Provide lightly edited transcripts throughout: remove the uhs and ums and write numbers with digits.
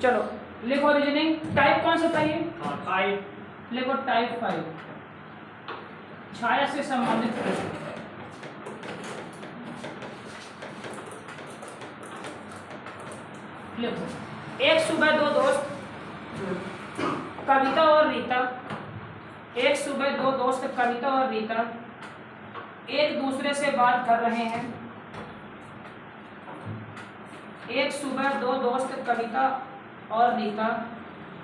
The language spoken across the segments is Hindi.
चलो लिखो रीजनिंग। टाइप कौन सा था ये? टाइप। लिखो टाइप 5, छाया से संबंधित प्रश्न। लिखो, एक सुबह दो दोस्त कविता और रीता, एक सुबह दो दोस्त कविता और रीता एक दूसरे से बात कर रहे हैं। एक सुबह दो दोस्त कविता और रीता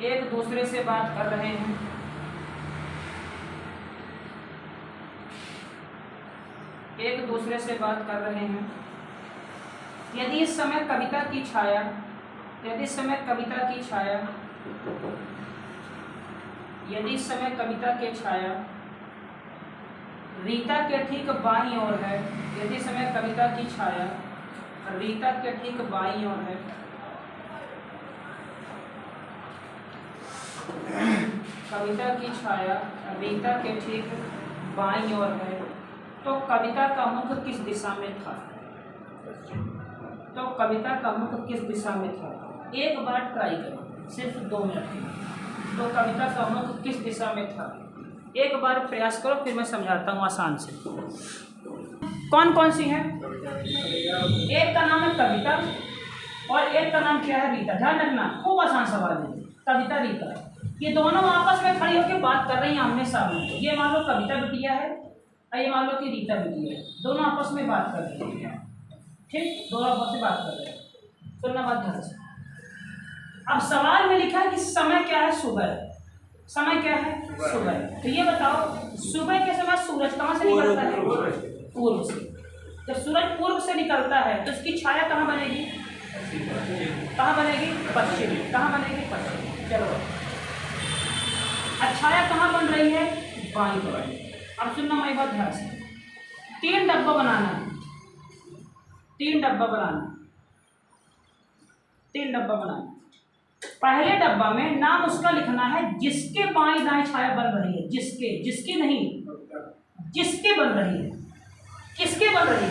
एक दूसरे से बात कर रहे हैं। एक दूसरे से बात कर रहे हैं। यदि इस समय कविता की छाया, यदि इस समय कविता की छाया, यदि इस समय कविता के छाया रीता के ठीक बाईं ओर है, यदि समय कविता की छाया रीता के ठीक बाईं ओर है, कविता की छाया रीता के ठीक बाईं ओर है, तो कविता का मुख किस दिशा में था? तो कविता का मुख किस दिशा में था? एक बार ट्राई करो, सिर्फ 2 मिनट के लिए। तो कविता का मुख किस दिशा में था? एक बार प्रयास करो, फिर मैं समझाता हूँ आसान से। कौन कौन सी है? एक का नाम है कविता और एक का नाम क्या है? रीता। ध्यान रखना, खूब आसान सवाल है। कविता रीता ये दोनों आपस में खड़ी होकर बात कर रही हैं आमने सामने। ये मान लो कविता बिटिया है और ये मान लो कि रीता बिटिया है, दोनों आपस में बात कर रही हैं। ठीक, दोनों आपस में बात कर रहे हैं। सुनना बात ध्यान से। अब सवाल में लिखा है कि समय क्या है? सुबह। समय क्या है? सुबह। तो ये बताओ, सुबह के समय सूरज कहाँ से निकलता है? पूर्व से। जब सूरज पूर्व से निकलता है तो उसकी छाया कहाँ बनेगी? कहाँ बनेगी? पश्चिम। कहाँ बनेगी? पश्चिम। चलो, छाया कहाँ बन रही है? बाईं पर। अब सुनना मेरी बात ध्यान से। 3 डब्बा बनाना है, 3 डब्बा बनाना, 3 डब्बा बनाना। पहले डब्बा में नाम उसका लिखना है जिसके बाईं दाएं छाया बन रही है। जिसके, जिसकी नहीं, जिसके बन रही है। किसके बन रही है?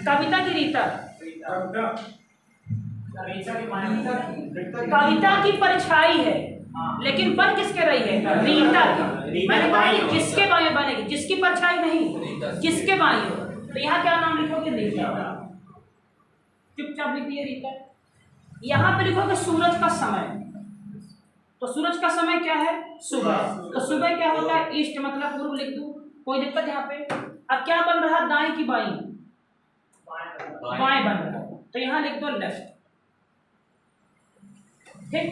कविता की रीता? कविता की परछाई है, लेकिन बन किसके रही है? रीता की। मैंने कहा कि जिसके बाएं बनेगी, जिसकी परछाई नहीं, जिसके बाएं हो। तो यहाँ क्या नाम लिखोगे? रीता। चुपचाप लिख दिए रीता। यहाँ पे लिखोगे सूरज का समय। तो सूरज का समय क्या है? सुबह। तो सुबह क्या होता है? ईस्ट, मतलब पूर्व लिख दूं, कोई दिक्कत यहाँ पे? अब क्या बन रहा? दाएं की बाईं? बाएं बन रहा है, तो यहाँ लिख दो लेफ्ट। ठीक,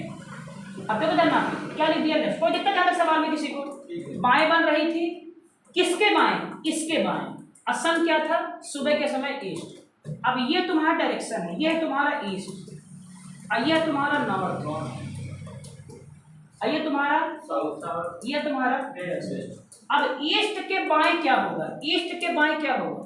अब देखो जानना क्या लिख दिया? लेफ्ट। कोई दिक्कत यहाँ सवाल में किसी को? बाएं बन रही थी, किसके बाएं? इसके बाएं। असन क्या था? सुबह के समय ईस्ट। अब ये तुम्हारा डायरेक्शन है, ये तुम्हारा ईस्ट, ये तुम्हारा नॉर्थ, ये तुम्हारा साउथ, ये तुम्हारा वेस्ट। अब ईस्ट के बाएं क्या होगा? ईस्ट के बाएं क्या होगा?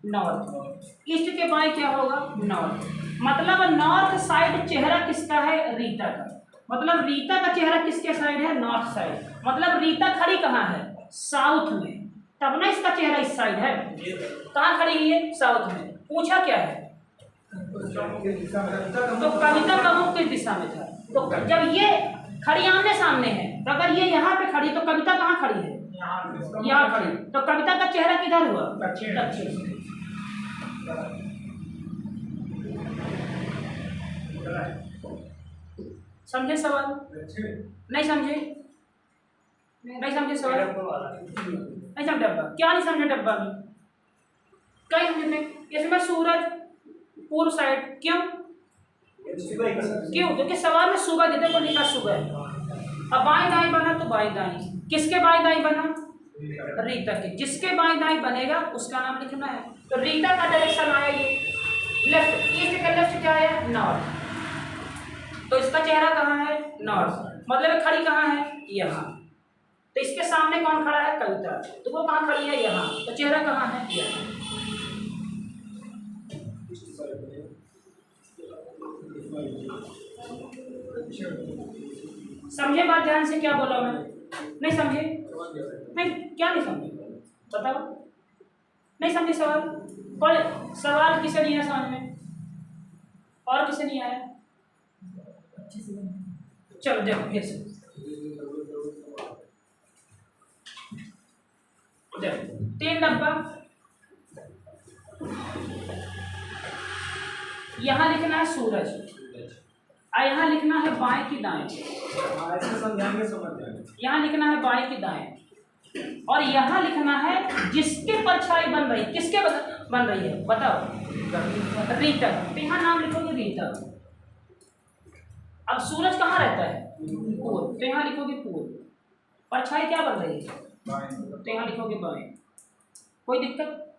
नॉर्थ। ईस्ट के बाएं क्या होगा? नॉर्थ। मतलब नॉर्थ साइड चेहरा किसका है? रीता का। मतलब रीता का चेहरा किसके साइड है? North side. मतलब रीता खड़ी कहाँ है? साउथ में, तब ना इसका चेहरा इस साइड है। कहाँ खड़ी है? साउथ में। पूछा क्या है? तो कविता का मुख किस दिशा में था? तो जब ये खड़ी आमने सामने है, तो अगर ये यहाँ पे खड़ी तो कविता कहाँ खड़ी है? यहाँ खड़ी। तो कविता का चेहरा किधर हुआ? दक्षिण। समझे सवाल? नहीं समझे? नहीं समझे सवाल? नहीं समझे डब्बा? क्या नहीं समझे डब्बा में? कहीं समझे? इसमें सूरज पूर्व साइड, क्यों? क्यों? क्योंकि सवाल में सुबह देते को लिखा सुबह। अब बाएं दाएं बना तो बाएं दाएं। किसके बाएं दाएं बना? रीता के। जिसके बाएं दाएं बनेगा उसका नाम लिखना है। तो रीता का डायरेक्शन आया ये लेफ्ट। ईस्ट का लेफ्ट क्या है? नॉर्थ। तो इसका चेहरा कहाँ है? नॉर्थ। मतलब खड़ी कहाँ है? यहाँ। तो इसके सामने कौन खड़ा है? कविता। तो वो कहाँ खड़ी है? यहाँ। तो चेहरा कहाँ है? यहाँ। समझे बात ध्यान से? क्या बोला मैं? नहीं समझे? नहीं, क्या नहीं समझे? बताओ। नहीं समझे सवाल? कौन सवाल किसे नहीं है समझ में? और किसे नहीं आया? चलो देखो फिर से देखो 3 डब्बा, यहाँ लिखना है सूरज और यहाँ लिखना है बाएं की दाएं। ऐसे समझाएंगे समझ जाएंगे। यहाँ लिखना है बाएं की दाएं और यहाँ लिखना है जिसके परछाई बन रही, किसके बन रही है बताओ, रीटर। तो यहाँ नाम लिखोगे रीटर। अब सूरज कहाँ रहता है, पूर्व, तो यहाँ लिखोगे पूर्व। परछाई क्या बन रही है, तो यहाँ लिखोगे बाएं। कोई दिक्कत।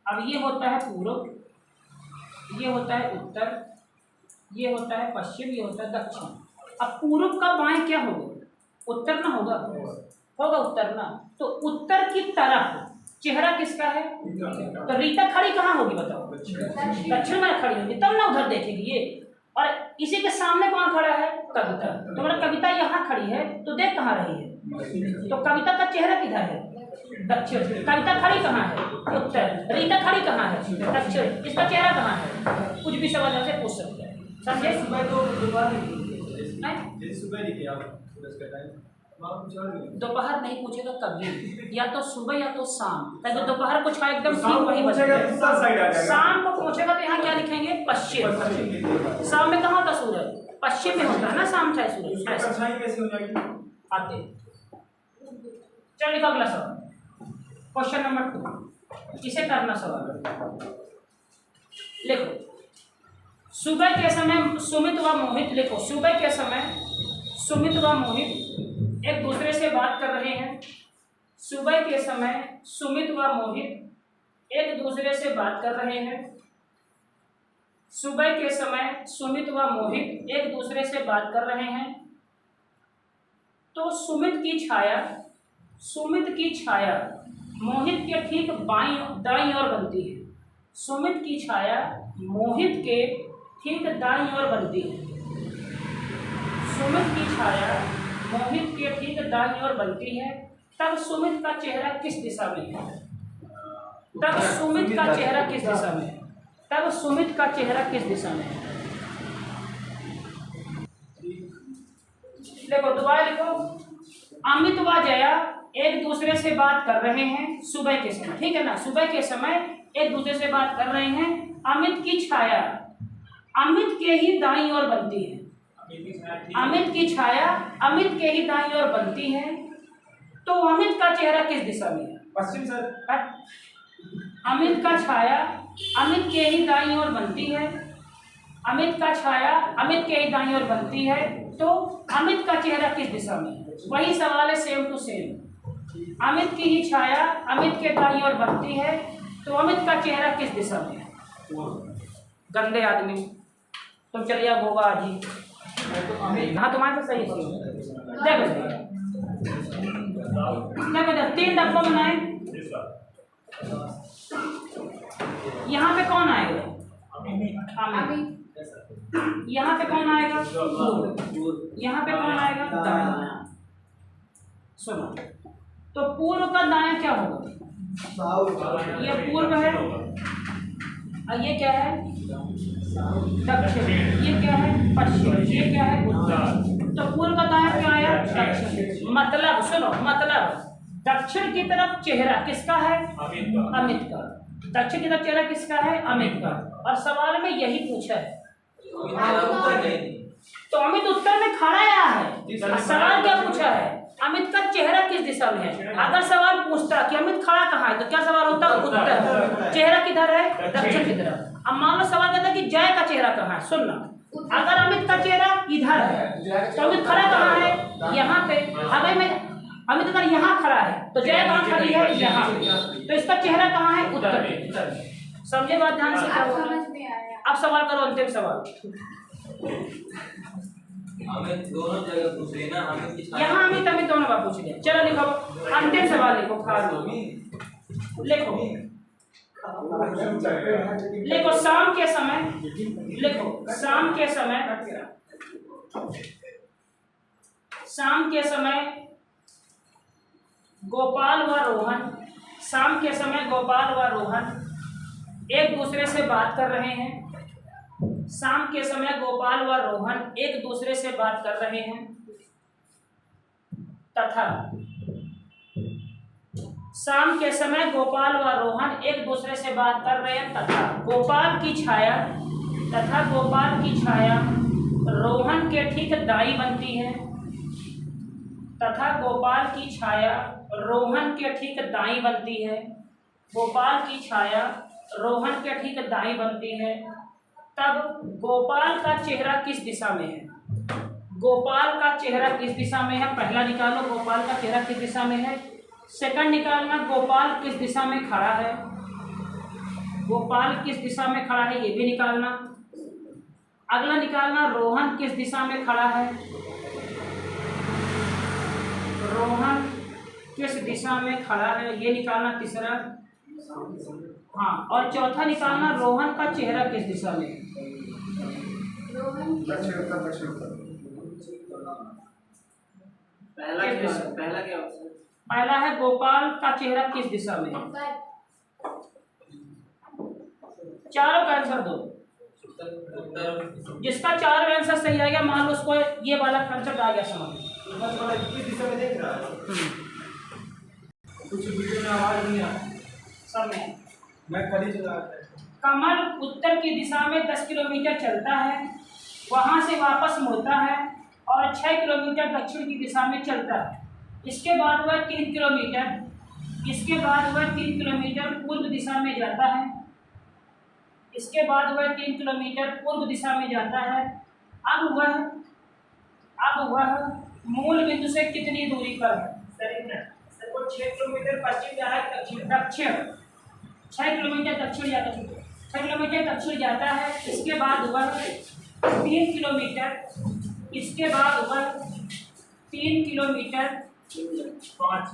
अब ये होता है पूर्व, ये होता है उत्तर, ये होता है पश्चिम, ये होता है दक्षिण। अब पूर्व का बाएं क्या होगा, उत्तर ना होगा, होगा उत्तर ना। तो उत्तर की तरफ चेहरा किसका है, तो रीता खड़ी कहाँ होगी बताओ, दक्षिण में खड़ी होगी, तब ना उधर देखेगी ये। और इसी के सामने कौन खड़ा है, कविता। तो मतलब कविता यहाँ खड़ी है तो देख कहाँ रही है, तो कविता का चेहरा किधर है, दक्षिण। कविता खड़ी कहाँ है, उत्तर। रीता खड़ी कहाँ है, दक्षिण। इसका चेहरा कहाँ है, कुछ भी सवाल से पूछ सकते हैं, समझे। सुबह तो सुबह लिखे आप उसका टाइम दोपहर नहीं पूछेगा कभी, या तो सुबह या तो शाम। तो दोपहर कुछ का एकदम वही पूछेगा, शाम को पूछेगा तो यहाँ क्या लिखेंगे, पश्चिम। शाम में कहाँ होता सूरज, पश्चिम में होता है ना शाम, चाहे सूरज। कैसे हो जाएगी आते। चल लिखो अगला सवाल, क्वेश्चन नंबर 2। इसे करना सवाल लिखो। सुबह के समय सुमित व मोहित, लिखो सुबह के समय सुमित व मोहित एक दूसरे से बात कर रहे हैं। सुबह के समय सुमित व मोहित एक दूसरे से बात कर रहे हैं। सुबह के समय सुमित व मोहित एक दूसरे से बात कर रहे हैं। तो सुमित की छाया मोहित के ठीक दाईं ओर बनती है। सुमित की छाया मोहित के ठीक दाईं ओर बनती है। सुमित की छाया मोहित के ठीक दाईं ओर बनती है। तब सुमित का चेहरा किस दिशा में है, तब सुमित का चेहरा किस दिशा में है, तब सुमित का चेहरा किस दिशा में है। देखो दोबारा लिखो। अमित व जया एक दूसरे से बात कर रहे हैं सुबह के समय, ठीक है ना। सुबह के समय एक दूसरे से बात कर रहे हैं। अमित की छाया अमित के ही दाईं ओर बनती है। अमित की छाया अमित के ही दाईं ओर बनती है। तो अमित का चेहरा किस दिशा में है, पश्चिम सर। अमित का छाया अमित के ही दाईं ओर बनती है। अमित का छाया अमित के ही दाईं ओर बनती है। तो अमित का चेहरा किस दिशा में है, वही सवाल है, सेम टू सेम। अमित की ही छाया अमित के दाईं ओर बनती है। तो अमित का चेहरा किस दिशा में है। गंदे आदमी, तुम चलिए अब होगा आज ही। हाँ तुम्हारे तो सही देखो देखो 3 डब्बा बनाए। यहाँ पे कौन आएगा, यहाँ पे कौन आएगा, यहाँ पे कौन आएगा, दायां। सुनो, तो पूर्व का दायां क्या होगा, ये पूर्व है और ये क्या है दक्षिण, ये क्या है पश्चिम, ये क्या है उत्तर। तो पूर्व का दायां क्या आया, दक्षिण। मतलब सुनो, मतलब दक्षिण की तरफ चेहरा किसका है, अमित का। दक्षिण की तरफ चेहरा किसका है, अमित का। और सवाल में यही पूछा है, तो अमित उत्तर में खड़ा आया है। सवाल क्या पूछा है, अमित का चेहरा किस दिशा में है। अगर सवाल पूछता कि अमित खड़ा कहाँ है, तो क्या सवाल होता, उत्तर। चेहरा किधर है, दक्षिण की तरफ। अब मान लो सवाल कहता है कि जय का चेहरा कहाँ है, सुनना। अगर अमित का चेहरा इधर है तो अमित खड़ा कहाँ है, यहाँ पे। अगर मैं अमित अगर यहाँ खड़ा है तो जय कहाँ खड़ी है, यहाँ। तो इसका चेहरा कहाँ है, उत्तर। समझे बात ध्यान से। अब सवाल करो, अंतिम सवाल। दोनों जगह पूछ रहे ना, यहाँ अमित दोनों बार पूछ लिया। चलो लिखो अंतिम सवाल, लिखो खास लिखो शाम के समय, लिखो शाम के समय गोपाल व रोहन, शाम के समय गोपाल व रोहन एक दूसरे से बात कर रहे हैं। शाम के समय गोपाल व रोहन एक दूसरे से बात कर रहे हैं तथा शाम के समय गोपाल व रोहन एक दूसरे से बात कर रहे हैं तथा गोपाल की छाया रोहन के ठीक दाईं बनती है तथा गोपाल की छाया रोहन के ठीक दाईं बनती है। गोपाल की छाया रोहन के ठीक दाईं बनती है। तब गोपाल का चेहरा किस दिशा में है? गोपाल का चेहरा किस दिशा में है? पहला निकालो, गोपाल का चेहरा किस दिशा में है। सेकंड निकालना, गोपाल किस दिशा में खड़ा है। गोपाल किस दिशा में खड़ा है ये भी निकालना। अगला निकालना, रोहन किस दिशा में खड़ा है। रोहन किस दिशा में खड़ा है ये निकालना तीसरा। हाँ, और चौथा निकालना, रोहन का चेहरा किस दिशा में है। दक्षिण उत्तर दक्षिण उत्तर। पहला क्या ऑप्शन? पहला है गोपाल का चेहरा किस दिशा में है। चारों का आंसर दो। जिसका चार आंसर सही आएगा मान लो उसको ये वाला कंसेप्ट आ गया समझ। किस दिशा में देख रहा है? कुछ वीडियो में आवाज नहीं आ रहा। सब में मैं कल ही चला रहा था। कमल उत्तर की दिशा में 10 किलोमीटर चलता है, वहां से वापस मुड़ता है और 6 किलोमीटर दक्षिण की दिशा में चलता है। इसके बाद वह 3 किलोमीटर पूर्व दिशा में जाता है। इसके बाद वह 3 किलोमीटर पूर्व दिशा में जाता है। अब वह मूल बिंदु से कितनी दूरी पर है? वो 6 किलोमीटर पश्चिम जा रहा है, दक्षिण 6 किलोमीटर दक्षिण जाता है। 6 किलोमीटर दक्षिण जाता है। इसके बाद वह 3 किलोमीटर इसके बाद वह 3 किलोमीटर 5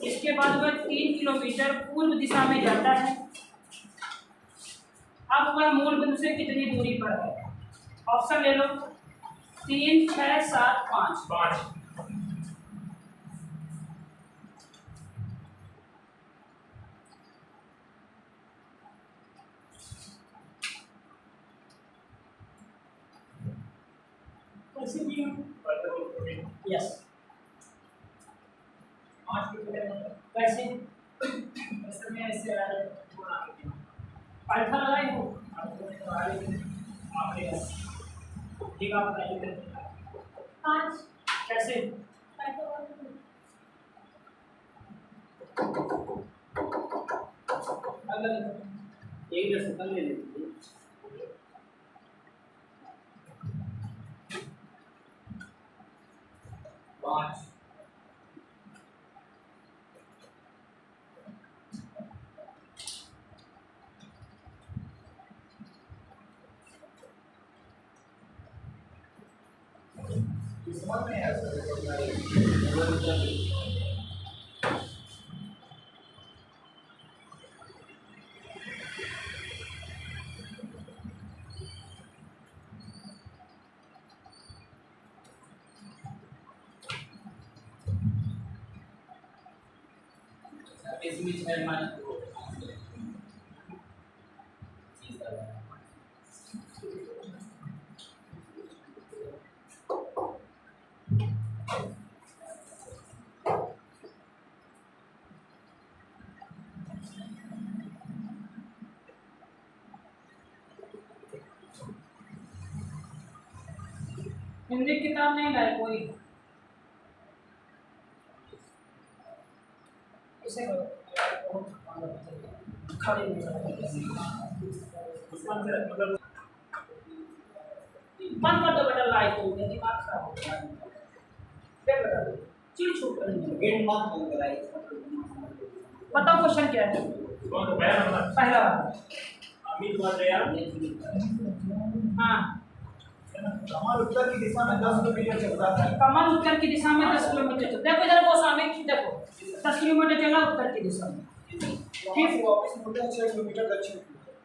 इसके बाद वह 3 किलोमीटर पूर्व दिशा में जाता है। अब वह मूल बिंदु से कितनी दूरी पर है? ऑप्शन ले लो, 3, 6, 7, 5। यस, कैसे अल्फा लगाए हो ठीक है, आप बताइए 5 कैसे? एक दस ले लेते 5 किस्मत में है सर। इसमें 6 माइनस 2 हिंदी किताब नहीं लाए कोई? इसे करो खड़े मतलब बंद कर दो बेटा, लाइट हो गया दिमाग खराब हो गया। देख बेटा चिड़ छूट रही गेट मत बंद कराइए। बताओ क्वेश्चन क्या है? पहला वाला। हाँ, कमल उत्तर की दिशा में 10 किलोमीटर चलता है। कमल उत्तर की दिशा में 10 किलोमीटर चलता है। देखो इधर वो सामने देखो 10 किलोमीटर चला उत्तर की दिशा में, फिर वापस मुड़े 6 किलोमीटर दक्षिण की ओर।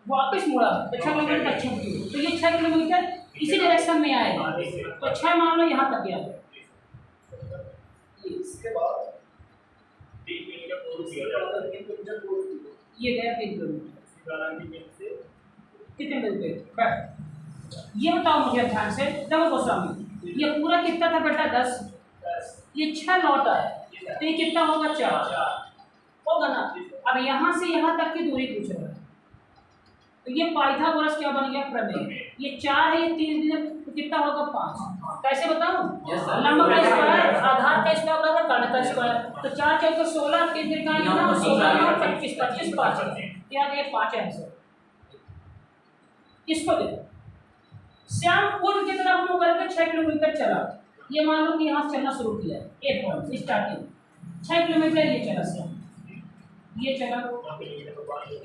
वापस मुड़ा 6 किलोमीटर दक्षिण की ओर। तो ये 6 किलोमीटर इसी डायरेक्शन में आएगा, तो 6 मान लो यहाँ तक गया। इसके बाद 3 किलोमीटर पूर्व ये गया 3 किलोमीटर। कितने मिल गए? ये बताओ मुझे ध्यान से, देखो गोस्वामी, ये पूरा कितना था बेटा 10, ये 6 लौट आया, तो ये कितना होगा 4 होगा ना। अब यहाँ से यहाँ तक की दूरी पूछ रहा है, तो ये पाइथागोरस क्या बन गया प्रमेय। ये 4 है, ये 3 तो कितना होगा 5। कैसे बताऊं? लंब का स्क्वायर, आधार का स्क्वायर बराबर कर्ण का स्क्वायर, तो 4 4 को 16, 3 3 का 16 25 25 5 क्या ये 5 आंसर। इसको देखो, श्याम पूर्व की तरफ मुंह करके 6 किलोमीटर चला। ये मान लो कि यहाँ से चलना शुरू किया, एक पॉइंट स्टार्टिंग 6 किलोमीटर ये चला श्याम, ये चला।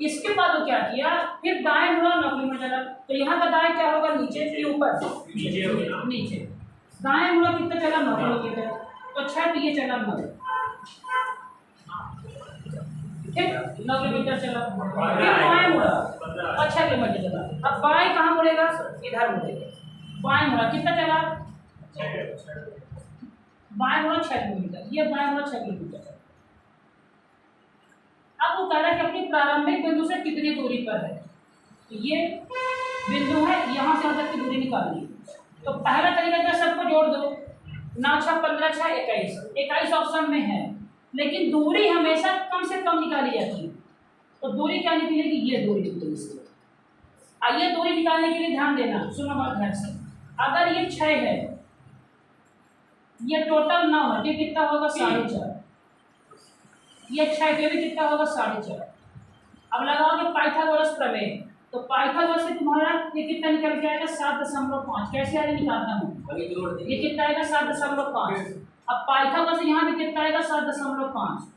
इसके बाद वो क्या किया, फिर दाएं मुड़ा 9 किलोमीटर चला। तो यहाँ का दाएं क्या होगा, नीचे के ऊपर नीचे। दाएं मुड़ा कितना चला 9 किलोमीटर, तो 6 तो ये चला 9, फिर 9 किलोमीटर चला, फिर बाएं मुड़ा और 6 किलोमीटर चला। अब बाएं कहाँ मुड़ेगा, इधर मुड़ेगा। बाएं मुड़ा कितना चला, बाएं मुड़ा 6 किलोमीटर, ये बाएं मुड़ा 6 किलोमीटर। अब वो कह रहा है कि अपनी प्रारंभिक बिंदु से कितनी दूरी पर है, तो ये बिंदु है, यहाँ से यहाँ तक की दूरी निकालनी है। तो पहला तरीका क्या, सबको जोड़ दो, 9 6 15 6 21, 21 ऑप्शन में है, लेकिन दूरी हमेशा कम से कम निकाली जाती है। तो दूरी क्या निकलेगी, ये दूरी निकलेगी। आइए दूरी निकालने के लिए ध्यान देना, सुनो बात ध्यान से। अगर ये 6 है, ये टोटल 9 है, ये कितना होगा 4.5, ये 6 के भी कितना होगा 4.5। अब लगाओगे पाइथागोरस प्रमेय, तो पाइथागोरस से तुम्हारा ये कितना निकल के आएगा 7.5। कैसे आगे निकालता हूँ, ये कितना आएगा 7.5। अब पाइथागोरस से यहाँ भी कितना आएगा 7.5,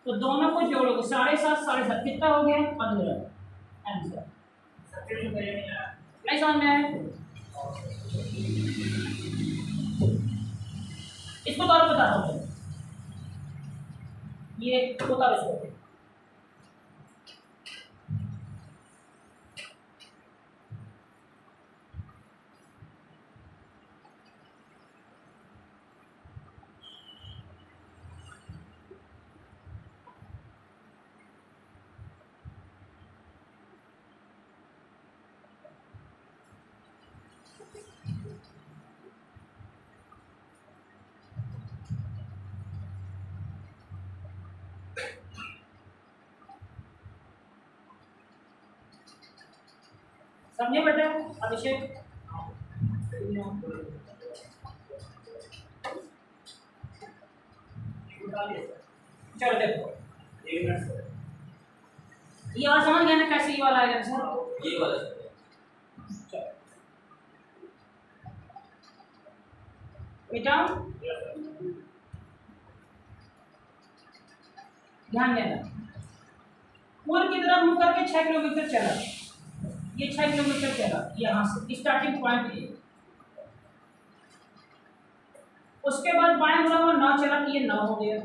तो दोनों को जोड़ोगे 7.5 7.5 कितना हो गया 15 आंसर। नहीं समझ में आया, इसको तो और बता रहा हूँ, ये होता है इसको। समझे बेटा अभिषेक, चलो देखो ये और समझ गया ना कैसे ये वाला आएगा सर, ये वाला बेटा ध्यान देना। पूर्व की तरफ मुड़ करके 6 किलोमीटर चला, ये 6 किलोमीटर चला यहाँ से स्टार्टिंग पॉइंट ये। उसके बाद बाएं मुड़ा हुआ 9 चला, ये 9 हो गया।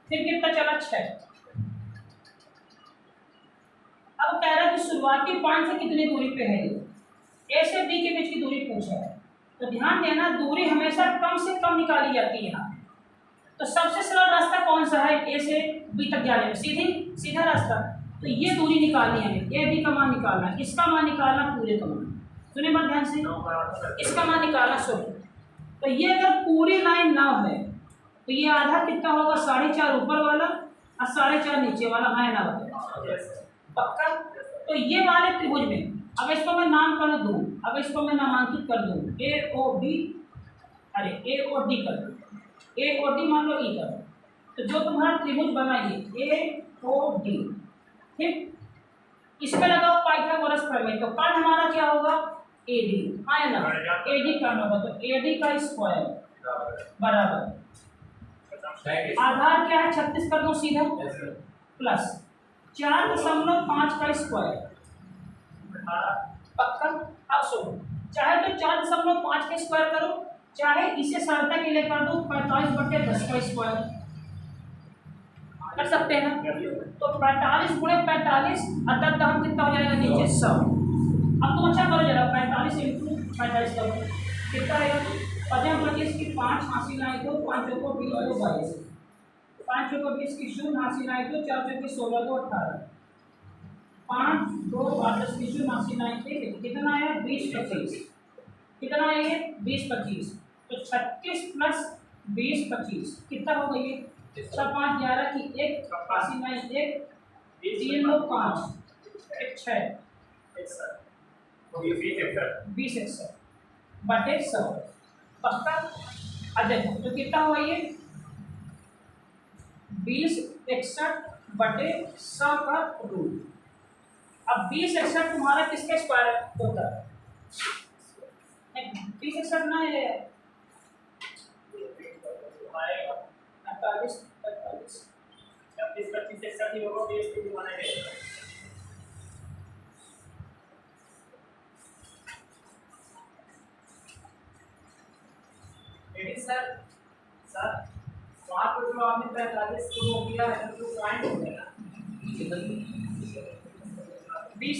फिर कितना चला 6। अब कह रहा है कि शुरुआती पॉइंट से कितनी दूरी पे है, ए से बी के बीच की दूरी पूछा है। तो ध्यान देना दूरी हमेशा कम से कम निकाली जाती है यहाँ। तो सबसे सरल रास्ता कौन सा है, ए से बी तक जाने में, सीधा रास्ता। तो ये दूरी निकालनी है, ए बी का मान निकालना है, इसका मान निकालना, पूरे का मान। सुने बात ध्यान से, इसका मान निकालना शुरू। तो ये अगर पूरी लाइन 9 है तो ये आधा कितना होगा 4.5 ऊपर वाला और 4.5 नीचे वाला, है ना पक्का। तो ये वाले त्रिभुज में अब इसको मैं नाम कर दूँ, अब इसको मैं नामांकित कर दूँ ए ओ डी, अरे ए ओ डी कर दूँ, ए ओ डी मान लो ई कर। तो जो तुम्हारा त्रिभुज बनाइए ए ओ डी, ठीक इसमें लगाओ पाइथागोरस प्रमेय। तो कर्ण हमारा क्या होगा ए डी, है ना, ए डी कर्ण होगा। तो ए डी का स्क्वायर बराबर आधार क्या है 36 कर दो सीधा, प्लस 4.5 का स्क्वायर पक्का। अब सुनो, चाहे तो 4.5 का स्क्वायर करो, चाहे इसे सरलता के लिए कर दो 45/10 का स्क्वायर कर सकते हैं ना। तो 45 गुणे 45 अर्थात हम कितना हो जाएगा नीचे 100। अब तो अच्छा करो जरा 45 × 45 करो कितना आएगा 25 की 5 हासिल आए तो 5 को 20 को 22, 5 को 20 की 0 हासिल आए तो 4 को 16 को 18, 5 2 8 10 20 89 ठीक है, कितना आया 20 25, कितना है ये 20 25, तो 36 प्लस 20 25 कितना हो गई ये 6 5 11 की 1 88 9 1 3 2 5 1 6 20 61 बटे 100 पक्का। अब देखो तो कितना हुआ ये 20 61 बटे 100 का रूट। अब 20 61 तुम्हारा किसका स्क्वायर होता है? 20 61 ना है 48 45 26 25 61 ही होगा, 20 भी बना है। लेकिन सर वहाँ पर जो आपने 45 को वो किया है तो पॉइंट हो गया ना 20 20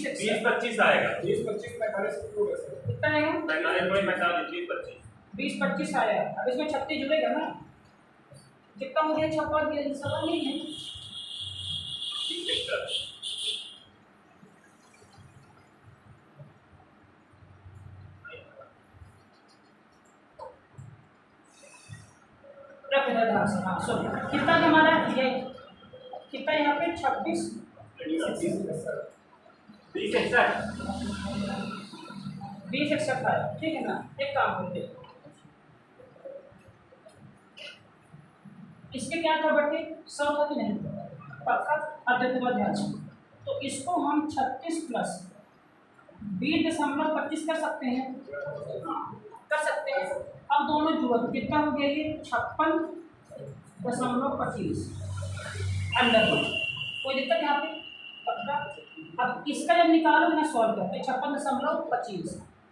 25 आएगा, 20 25 45 टू है सर। कितना आएगा 45 20 25 20 25 आया। अब इसमें 36 जुड़ेगा ना, कितना हो गया 56 दिया सवाल नहीं है। 20 61 रख देना ध्यान से। हाँ सुनो कितना हमारा ये कितना यहाँ पे 26 20 61 20 61 आया ठीक है ना। एक काम करते हैं, इसके क्या था बटे 100 था कि नहीं पक्का। अब देखो ध्यान से, तो इसको हम 36 प्लस 20.25 कर सकते हैं, कर सकते हैं। अब दोनों जुड़ा तो कितना हो गया ये 56.25 अंडर रूट। कोई दिक्कत यहाँ पे पक्का। अब इसका जब निकालोगे ना सॉल्व करते 56.25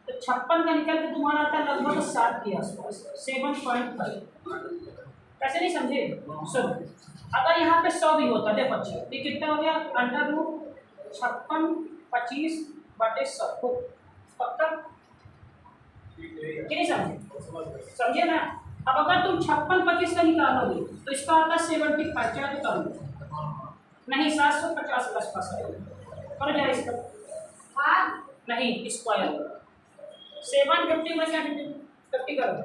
तो 56 का निकल के तुम्हारा आता है लगभग 7 के आसपास 7.5। कैसे नहीं समझे सुन, अगर यहाँ पे 100 भी होता देखो अच्छा तो कितना हो गया अंडर रूट 56 बटे 100 पक्का कि नहीं समझे? समझे ना। अब अगर तुम 56 25 का निकालोगे तो इसका आता है 75 चाहे तो कम नहीं 750 के आसपास आएगा। करो जाए इसका नहीं स्क्वायर 750 में क्या 50 करो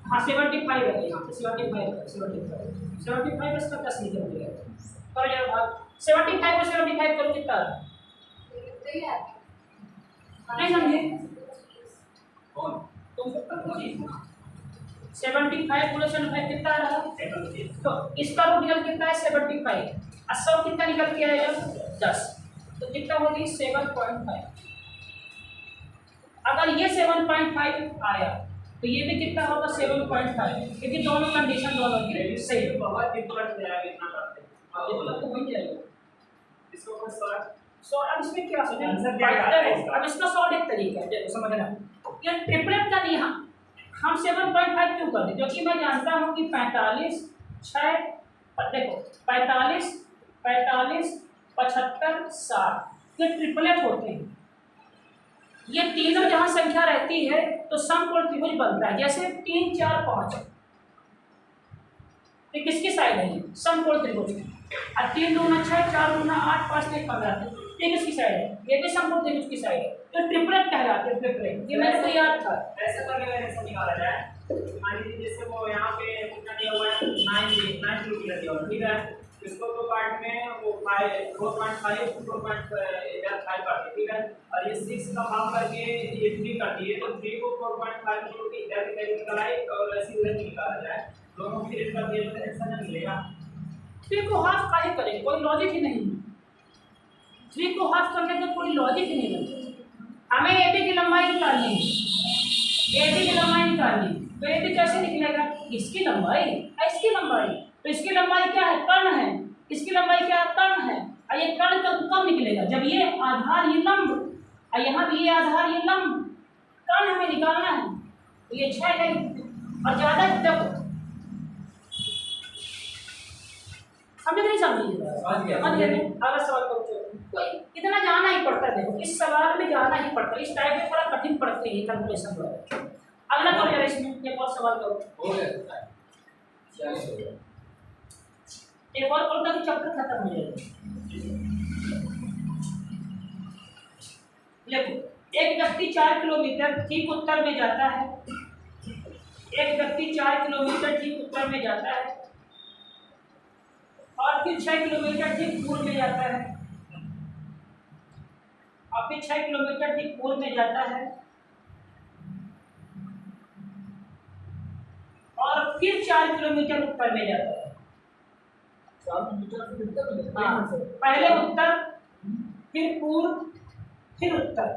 हाँ 75 है यहाँ पे 75 इसका 10 निकल गया। करो यार भाग 75 और 75 करो कितना नहीं समझे कौन तुम 75 बोलो 75 कितना आ रहा तो इसका रूट निकल कितना है 75 और 100 कितना निकल के आएगा 10 तो कितना होगी 7.5। अगर ये 7.5 आया तो ये भी कितना होगा 7.5 क्योंकि दोनों कंडीशन दोनों की सही है। बहुत डिफरेंट है इतना करते हैं ये मतलब तो वही जाएगा इसको कोई सॉल्व सो अब इसमें क्या समझ आंसर क्या आता है इसका? अब इसका सॉल्व एक तरीका है देखो समझना ये ट्रिपलेट का नहीं हम 7.5 क्यों कर दें क्योंकि मैं जानता हूँ कि 45 6 देखो 45 45 75 60 ये ट्रिपलेट होते हैं। ये तीनों जहाँ संख्या रहती है तो समकोण त्रिभुज बनता है। जैसे 3 4 5 ये किसकी साइड है समकोण त्रिभुज और 3 दूना 6 4 दूना 8 5 3 15 ये किसकी साइड है ये भी समकोण त्रिभुज की साइड है। तो ट्रिपलेट कहलाते हैं ट्रिपलेट। ये मेरे को याद था ऐसे करके ऐसे निकाला जाए। मान लीजिए जैसे वो यहाँ पे कितना दिया हुआ है 9 किलोमीटर दिया हुआ है ठीक है। इसको दो पार्ट में वो 4.5 4.5 करते ठीक है और ये 6 का भाग करके ये 3 करती है तो 3 को 4.5 किलो की इधर की तरफ निकाले और ऐसे उधर निकाला जाए दोनों को डिवाइड कर दिया तो ऐसा नहीं मिलेगा। 3 को हाफ काहे करें कोई लॉजिक ही नहीं। 3 को हाफ करने का कोई लॉजिक ही नहीं बनता। हमें एबी की लंबाई निकालनी है एबी की लंबाई निकालनी तो एबी कैसे निकलेगा इसकी लंबाई इसकी लंबाई तो इसकी लंबाई क्या है कर्ण है इसकी लंबाई क्या है कर्ण है और ये कर्ण कब निकलेगा जब ये आधार ये लंब और यहाँ भी ये आधार ये लंब कर्ण हमें निकालना है तो ये 6 है और ज़्यादा देखो समझे नहीं समझिए समझ गया। अगर सवाल करो कोई इतना जाना ही पड़ता है। देखो इस सवाल में जाना ही पड़ता है, इस टाइप में थोड़ा कठिन पड़ते हैं कैलकुलेशन वगैरह। अगला करो जरा, इसमें एक और सवाल करो। हो गया 40 हो गया। एक और करो ताकि चैप्टर खत्म हो जाए। देखो एक व्यक्ति 4 किलोमीटर ठीक उत्तर में जाता है, एक व्यक्ति 4 किलोमीटर ठीक उत्तर में जाता है और फिर 6 किलोमीटर ठीक पूर्व में जाता है, और फिर 6 किलोमीटर ठीक पूर्व में जाता है और फिर 4 किलोमीटर उत्तर में जाता है। 4 मीटर से उत्तर में हाँ, पहले उत्तर, फिर पूर्व, फिर उत्तर।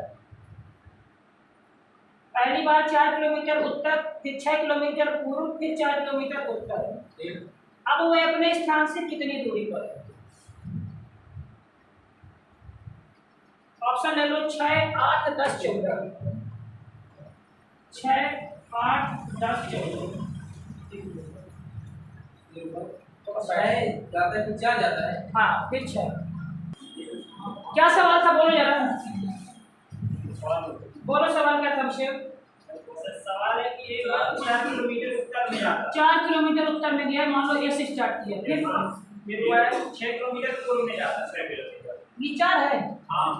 पहली बार 4 किलोमीटर उत्तर, फिर 6 किलोमीटर पूर्व, फिर 4 किलोमीटर उत्तर। अब वह अपने स्थान से कितनी दूरी पर है? ऑप्शन ले लो 6, 8, 10, 14। 6, 8, 10, 14। जाता है फिर 4 जाता है। हाँ फिर 6। क्या सवाल था, बोलो जरा, बोलो सवाल क्या था अभिषेक? सवाल है कि एक 4 किलोमीटर उत्तर में जाता 4 किलोमीटर उत्तर में गया, मान लो ए से स्टार्ट किया, है, फिर वो है 6 किलोमीटर पूर्व में जाता है। 6 किलोमीटर, ये 4 है, हाँ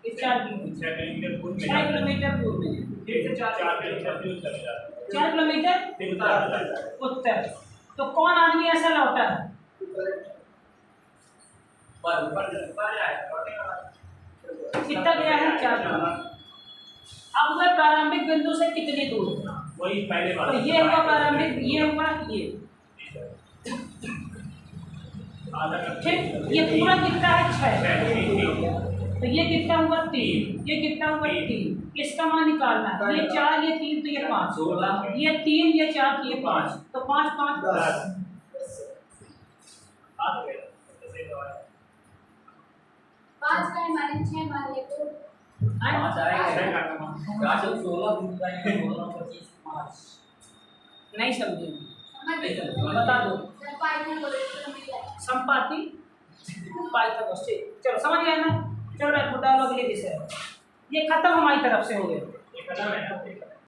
ये 4 किलोमीटर, 6 किलोमीटर पूर्व में 6 किलोमीटर पूर्व में, फिर से 4 किलोमीटर फिर उत्तर में जाता है। 4 किलोमीटर फिर उत्तर में जाता है। उत्तर। तो कौन आदमी ऐसा लौटा है? पर जाएगा, लौटेगा। कितना गया है? 4 किलोमीटर। अब वह प्रारंभिक बिंदु से कितनी दूर है? वही पहले तो बार ये हुआ प्रारंभिक, ये हुआ ये, ठीक। ये पूरा कितना है? 6। तो ये कितना हुआ? 3। ये कितना हुआ? 3। इसका मान निकालना है। ये 4, ये 3, तो ये 5। ये 3, ये 4, तो ये 5। तो 5, 5, 10। 5 का है माने 6 मान ले तो 5 आएगा। 16 नहीं समझे? समझ बता दो। जब पाई में बोले तो मिल जाए। संपाति पाइथागोरस, ठीक। चलो समझ गए ना? चलो डायलॉग अगले विषय। ये खत्म हमारी तरफ से हो गया। ये खत्म है ना।